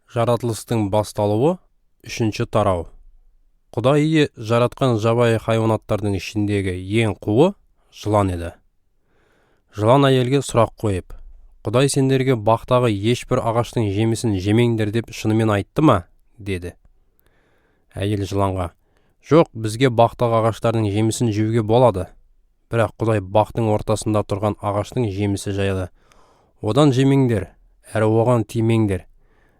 Жаратылыстың басталуы 3-ші тарау. Құдай иі жаратқан жабайы хайуанаттардың ішіндегі ең қуы жылан еді. Жылан әйелге сұрақ қойып, Құдай сендерге бақтағы ешбір ағаштың жемісін жемеңдер деп шынымен айтты ма? Деді. Әйел жыланға, жоқ, бізге бақтағы ағаштардың жемісін жеуге болады. Бірақ Құдай бақтың ортасында тұрған ағаштың жемісі жайлы. Одан жемеңдер, әрі оған тимеңдер,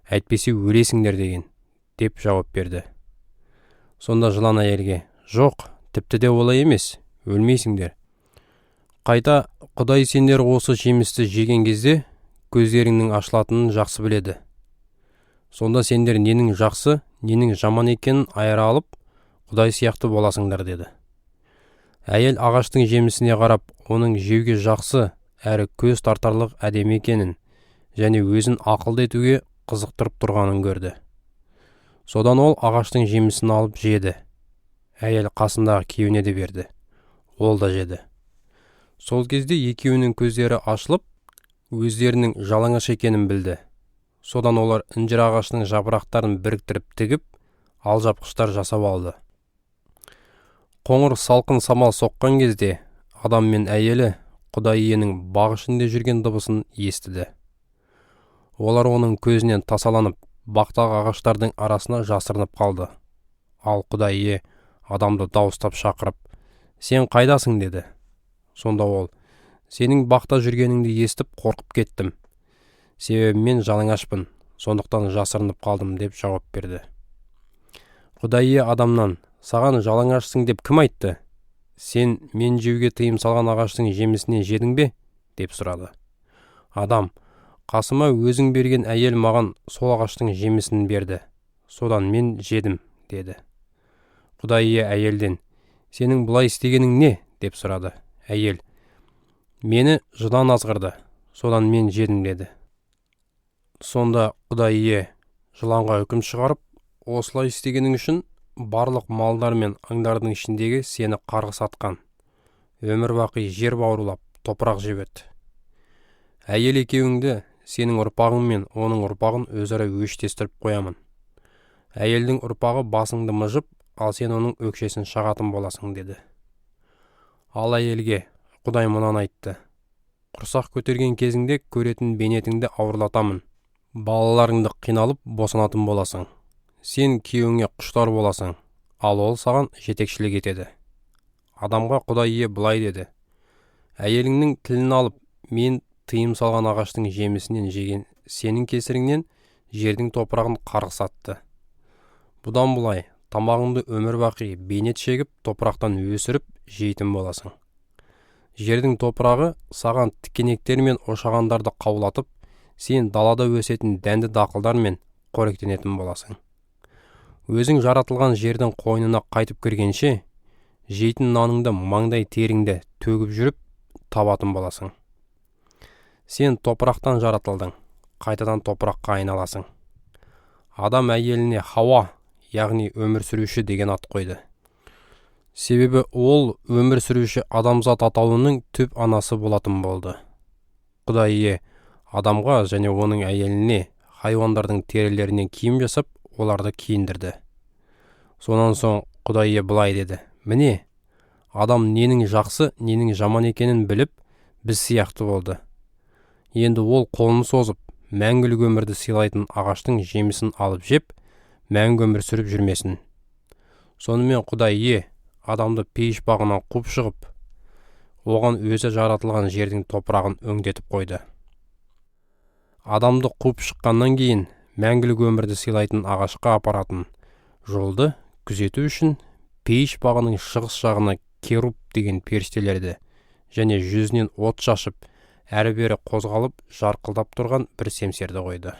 әйтпесе өлесіңдер деген, деп жауап берді. Сонда жылан әйелге, жоқ, тіпті де олай емес, өлмейсіңдер. Қайта Құдай сендер осы жемісті жеген кезде көздеріңнің ашылатынын жақсы біледі. Сонда сендер ненің жақсы, ненің жаман екенін айыра алып, Құдай сияқты боласыңдар деді. Әйел ағаштың жемісіне қарап, оның жеуге жақсы әрі көз тартарлық әдемі екенін және өзін ақылды етуге қызықтырып тұрғанын көрді. Содан ол ағаштың жемісін алып жеді. Әйел қасындағы күйеуіне де берді. Ол да жеді. Сол кезде екеуінің көздері ашылып, өздерінің жалаңаш екенін білді. Содан олар інжір ағашының жапырақтарын біріктіріп тігіп, алжапқыштар жасап алды. Қоңыр салқын самал соққан кезде, адам мен әйелі Құдай иенің бақ ішінде жүрген дыбысын естіді. Олар оның көзінен тасаланып, бақтағы ағаштардың арасына жасырынып қалды. Ал Құдай ие адамды дауыстап шақырып, сен қайдасың деді. Сонда ол, сенің бақта жүргеніңді естіп қорқып кеттім. Себебі мен жалаңашпын, сондықтан жасырынып қалдым деп жауап берді. Құдай ие адамнан, саған жалаңашсың деп кім айтты? Сен мен жеуге тыйым салған ағаштың жемісінен жедің бе? Деп сұрады. Адам, қасыма өзің берген әйел маған сол ағаштың жемісін берді. Содан мен жедім, деді. Құдай ие әйелден, сенің бұлай істегенің не? Деп сұрады. Әйел, мені жылан азғырды, содан мен жедім, деді. Сонда Құдай ие жыланға үкім шығарып, осылай істегенің үшін барлық малдар мен аңдардың ішіндегі сені қарғыс атқан. Өмір бақи жер бауырлап, топырақ жеп өтті. Әйел екеуіңді сенің ұрпағың мен оның ұрпағын өзара өштестіріп қоямын. Әйелдің ұрпағы басыңды мыжып, ал сен оның өкшесін шағатын боласың, деді. Ал әйелге Құдай мұнан айтты. Құрсақ көтерген кезіңде көретін бейнетіңді ауырлатамын. Балаларыңды қиналып босанатын боласың. Сен күйеуіңе құштар боласың, ал ол саған жетекшілік етеді. Адамға Құдай ие былай деді. Әйеліңнің тілін алып, мен тыйым салған ағаштың жемісінен жеген сенің кесіріңнен жердің топырағын қарғыс атты. Бұдан бұлай, тамағыңды өмір бақи бейнет шегіп, топырақтан өсіріп, жейтін боласың. Жердің топырағы саған тікенектер мен ошағандарды қаулатып, сен далада өсетін дәнді дақылдар мен қоректенетін боласың. Өзің жаратылған жердің қойнына қайтып кіргенше, жейтін наныңды маңдай теріңді төгіп жүріп, табатын боласың. Сен топырақтан жаратылдың, қайтадан топыраққа айналасың. Адам әйеліне Хауа, яғни өмір сүруші деген ат қойды. Себебі ол өмір сүруші адамзат атаулының түп анасы болатын болды. Құдай ие адамға және оның әйеліне хайуандардың терілерінен киім жасап, оларды киіндірді. Сонан соң Құдай ие былай деді. Міне, адам ненің жақсы, ненің жаман екенін біліп, біз сияқты болды. Енді ол қолын созып, мәңгілік өмірді сыйлайтын ағаштың жемісін алып жеп, мәңгі өмір сүріп жүрмесін. Сонымен Құдай ие адамды пейіш бағынан қуып шығып, оған өзі жаратылған жердің топырағын өңдетіп қойды. Адамды қуып шыққаннан кейін, мәңгілік өмірді сыйлайтын ағашқа апаратын жолды күзету үшін пейіш бағының шығыс жағына керуб деген періштелерді және жүзінен от шашып, әрі бері қозғалып жарқылдап тұрған бір семсерді қойды.